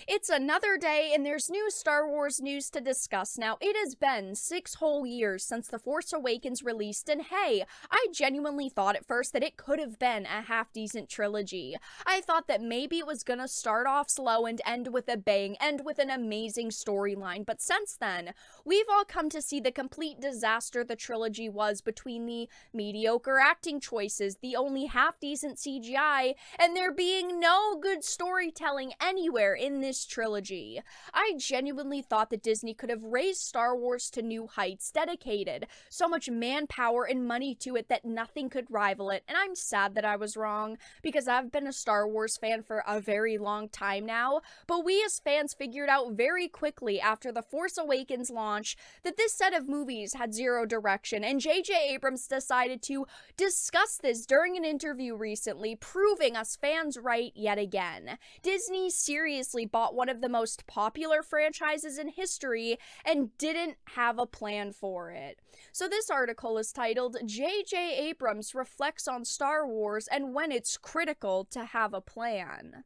It's another day, and there's new Star Wars news to discuss. Now, it has been 6 whole years since The Force Awakens released, and hey, I genuinely thought at first that it could have been a half decent trilogy. I thought that maybe it was gonna start off slow and end with a bang, end with an amazing storyline, but since then, we've all come to see the complete disaster the trilogy was between the mediocre acting choices, the only half decent CGI, and there being no good storytelling anywhere in this trilogy. I genuinely thought that Disney could have raised Star Wars to new heights, dedicated so much manpower and money to it that nothing could rival it, and I'm sad that I was wrong, because I've been a Star Wars fan for a very long time now, but we as fans figured out very quickly after The Force Awakens launch that this set of movies had zero direction, and J.J. Abrams decided to discuss this during an interview recently, proving us fans right yet again. Disney seriously bought one of the most popular franchises in history and didn't have a plan for it. So this article is titled, J.J. Abrams Reflects on Star Wars and When It's Critical to Have a Plan.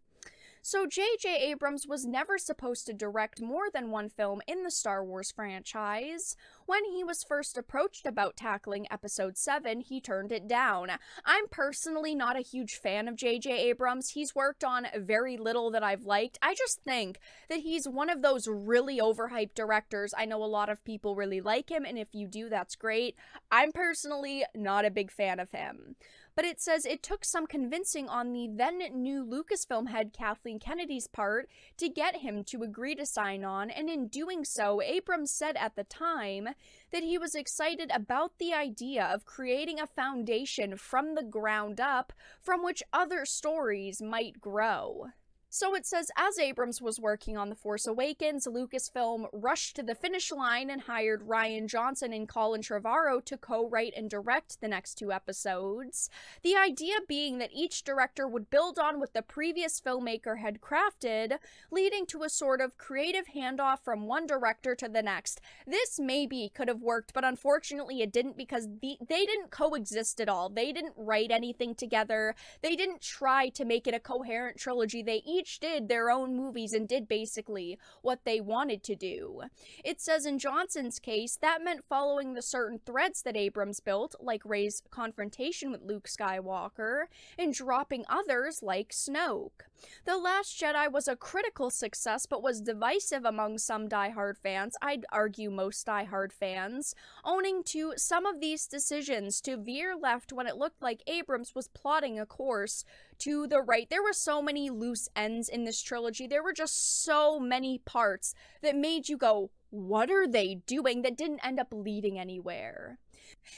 So J.J. Abrams was never supposed to direct more than one film in the Star Wars franchise. When he was first approached about tackling Episode 7, he turned it down. I'm personally not a huge fan of J.J. Abrams. He's worked on very little that I've liked. I just think that he's one of those really overhyped directors. I know a lot of people really like him, and if you do, that's great. I'm personally not a big fan of him. But it says it took some convincing on the then new Lucasfilm head Kathleen Kennedy's part to get him to agree to sign on, and in doing so, Abrams said at the time that he was excited about the idea of creating a foundation from the ground up from which other stories might grow. So it says, as Abrams was working on The Force Awakens, Lucasfilm rushed to the finish line and hired Rian Johnson and Colin Trevorrow to co-write and direct the next 2 episodes. The idea being that each director would build on what the previous filmmaker had crafted, leading to a sort of creative handoff from one director to the next. This maybe could have worked, but unfortunately it didn't, because they didn't coexist at all. They didn't write anything together. They didn't try to make it a coherent trilogy. They each did their own movies and did basically what they wanted to do. It says in Johnson's case, that meant following the certain threads that Abrams built, like Rey's confrontation with Luke Skywalker, and dropping others like Snoke. The Last Jedi was a critical success, but was divisive among some diehard fans, I'd argue most diehard fans, owning to some of these decisions to veer left when it looked like Abrams was plotting a course to the right. There were so many loose ends in this trilogy. There were just so many parts that made you go, what are they doing, that didn't end up leading anywhere.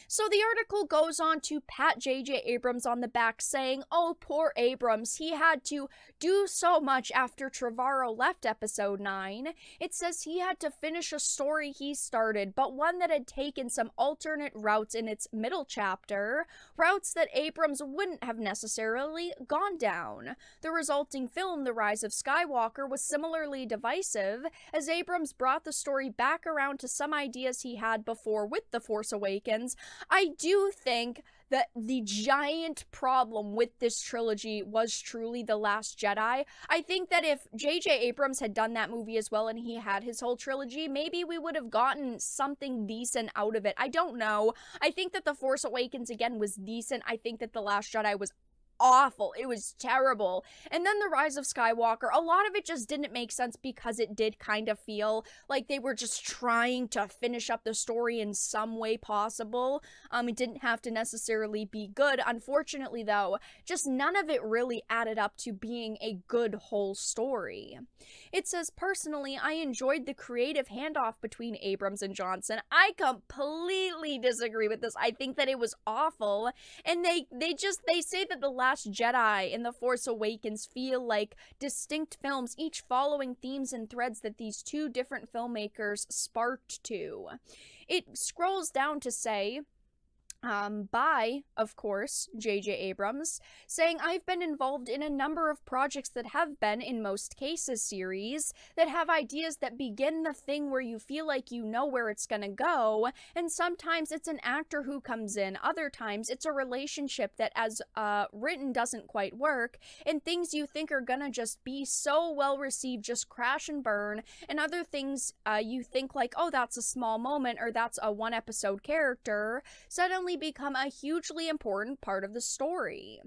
So the article goes on to pat J.J. Abrams on the back, saying, oh, poor Abrams, he had to do so much after Trevorrow left Episode 9. It says he had to finish a story he started, but one that had taken some alternate routes in its middle chapter, routes that Abrams wouldn't have necessarily gone down. The resulting film, The Rise of Skywalker, was similarly divisive, as Abrams brought the story back around to some ideas he had before with The Force Awakens. I do think that the giant problem with this trilogy was truly The Last Jedi. I think that if J.J. Abrams had done that movie as well and he had his whole trilogy, maybe we would have gotten something decent out of it. I don't know. I think that The Force Awakens, again, was decent. I think that The Last Jedi was awful. It was terrible. And then The Rise of Skywalker, a lot of it just didn't make sense because it did kind of feel like they were just trying to finish up the story in some way possible. It didn't have to necessarily be good. Unfortunately, though, just none of it really added up to being a good whole story. It says, personally, I enjoyed the creative handoff between Abrams and Johnson. I completely disagree with this. I think that it was awful. And they say that The Last Jedi and The Force Awakens feel like distinct films, each following themes and threads that these two different filmmakers sparked to. It scrolls down to say, by, of course, J.J. Abrams, saying, I've been involved in a number of projects that have been, in most cases, series that have ideas that begin the thing where you feel like you know where it's gonna go, and sometimes it's an actor who comes in, other times it's a relationship that, as written, doesn't quite work, and things you think are gonna just be so well received just crash and burn, and other things you think like, oh, that's a small moment, or that's a one episode character, suddenly become a hugely important part of the story.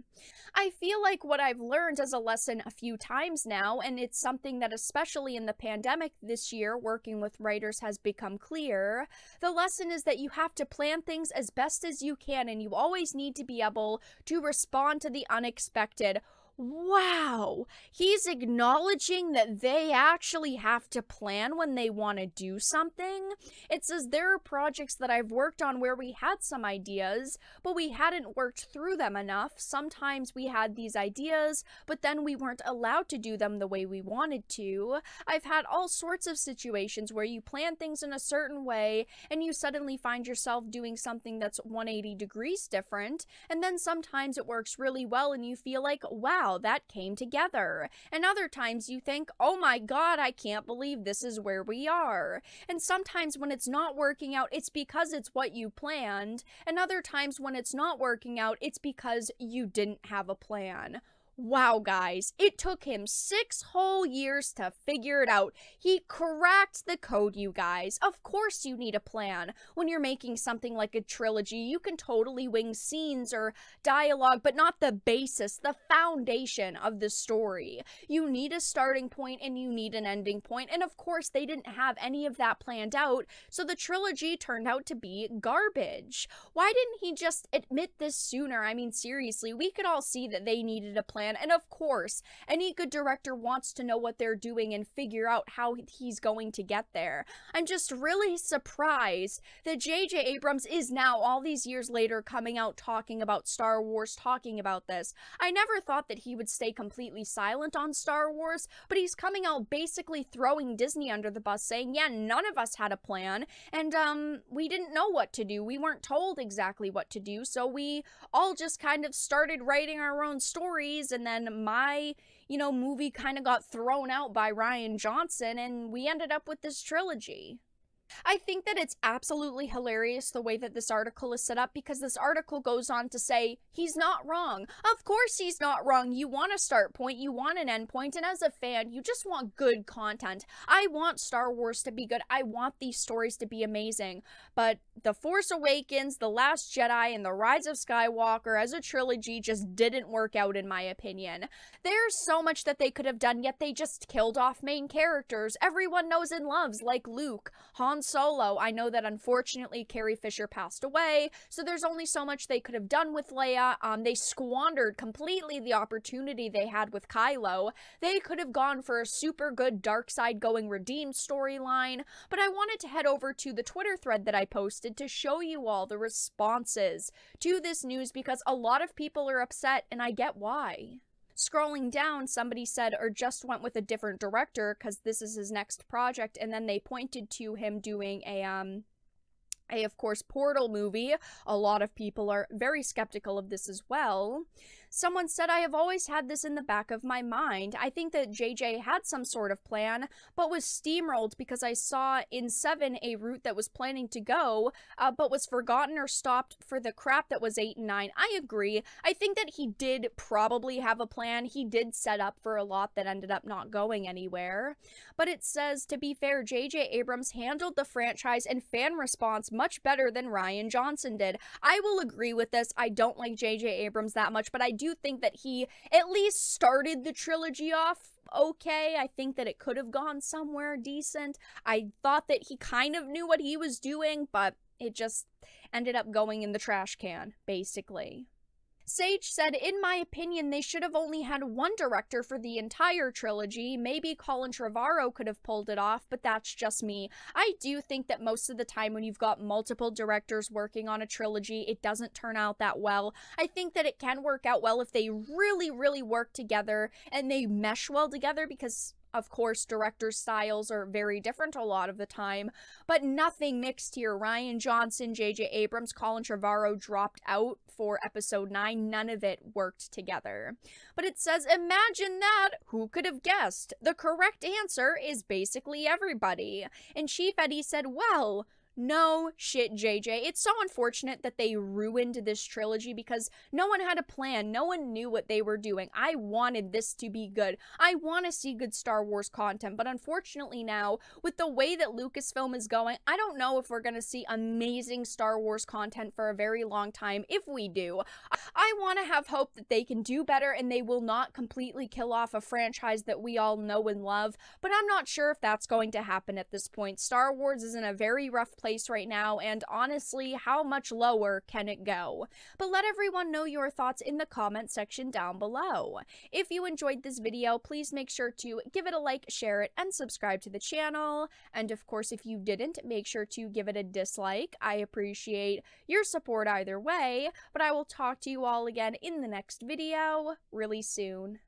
I feel like what I've learned as a lesson a few times now, and it's something that especially in the pandemic this year, working with writers has become clear, the lesson is that you have to plan things as best as you can, and you always need to be able to respond to the unexpected. Wow, he's acknowledging that they actually have to plan when they want to do something. It says there are projects that I've worked on where we had some ideas, but we hadn't worked through them enough. Sometimes we had these ideas, but then we weren't allowed to do them the way we wanted to. I've had all sorts of situations where you plan things in a certain way and you suddenly find yourself doing something that's 180 degrees different, and then sometimes it works really well and you feel like, wow, that came together. And other times you think, oh my god, I can't believe this is where we are. And sometimes when it's not working out, it's because it's what you planned. And other times when it's not working out, it's because you didn't have a plan. Wow, guys, it took him 6 whole years to figure it out. He cracked the code, you guys. Of course you need a plan. When you're making something like a trilogy, you can totally wing scenes or dialogue, but not the basis, the foundation of the story. You need a starting point and you need an ending point, and of course they didn't have any of that planned out, so the trilogy turned out to be garbage. Why didn't he just admit this sooner? I mean, seriously, we could all see that they needed a plan. And of course, any good director wants to know what they're doing and figure out how he's going to get there. I'm just really surprised that J.J. Abrams is now, all these years later, coming out talking about Star Wars, talking about this. I never thought that he would stay completely silent on Star Wars, but he's coming out basically throwing Disney under the bus, saying, yeah, none of us had a plan, and we didn't know what to do. We weren't told exactly what to do, so we all just kind of started writing our own stories, and then my, movie kind of got thrown out by Rian Johnson, and we ended up with this trilogy. I think that it's absolutely hilarious the way that this article is set up, because this article goes on to say he's not wrong. Of course he's not wrong. You want a start point, you want an end point, and as a fan, you just want good content. I want Star Wars to be good. I want these stories to be amazing. But The Force Awakens, The Last Jedi, and The Rise of Skywalker as a trilogy just didn't work out, in my opinion. There's so much that they could have done, yet they just killed off main characters everyone knows and loves, like Luke, Han Solo. I know that unfortunately Carrie Fisher passed away, so there's only so much they could have done with Leia. They squandered completely the opportunity they had with Kylo. They could have gone for a super good dark side going redeemed storyline, but I wanted to head over to the Twitter thread that I posted to show you all the responses to this news, because a lot of people are upset, and I get why. Scrolling down, somebody said, or just went with a different director because this is his next project, and then they pointed to him doing a of course, Portal movie. A lot of people are very skeptical of this as well. Someone said, I have always had this in the back of my mind. I think that JJ had some sort of plan, but was steamrolled because I saw in 7 a route that was planning to go, but was forgotten or stopped for the crap that was 8 and 9. I agree. I think that he did probably have a plan. He did set up for a lot that ended up not going anywhere. But it says, to be fair, J.J. Abrams handled the franchise and fan response much better than Rian Johnson did. I will agree with this. I don't like J.J. Abrams that much, but I do think that he at least started the trilogy off okay. I think that it could have gone somewhere decent. I thought that he kind of knew what he was doing, but it just ended up going in the trash can, basically. Sage said, in my opinion, they should have only had one director for the entire trilogy. Maybe Colin Trevorrow could have pulled it off, but that's just me. I do think that most of the time when you've got multiple directors working on a trilogy, it doesn't turn out that well. I think that it can work out well if they really, really work together and they mesh well together, because Of course, directors' styles are very different a lot of the time, but nothing mixed here. Rian Johnson, J.J. Abrams, Colin Trevorrow dropped out for episode 9. None of it worked together. But it says, imagine that! Who could have guessed? The correct answer is basically everybody. And Chief Eddie said, well, no shit, JJ. It's so unfortunate that they ruined this trilogy because no one had a plan. No one knew what they were doing. I wanted this to be good. I want to see good Star Wars content, but unfortunately now, with the way that Lucasfilm is going, I don't know if we're going to see amazing Star Wars content for a very long time. If we do, I want to have hope that they can do better and they will not completely kill off a franchise that we all know and love, but I'm not sure if that's going to happen at this point. Star Wars is in a very rough place right now, and honestly, how much lower can it go? But let everyone know your thoughts in the comment section down below. If you enjoyed this video, please make sure to give it a like, share it, and subscribe to the channel. And of course, if you didn't, make sure to give it a dislike. I appreciate your support either way, but I will talk to you all again in the next video really soon.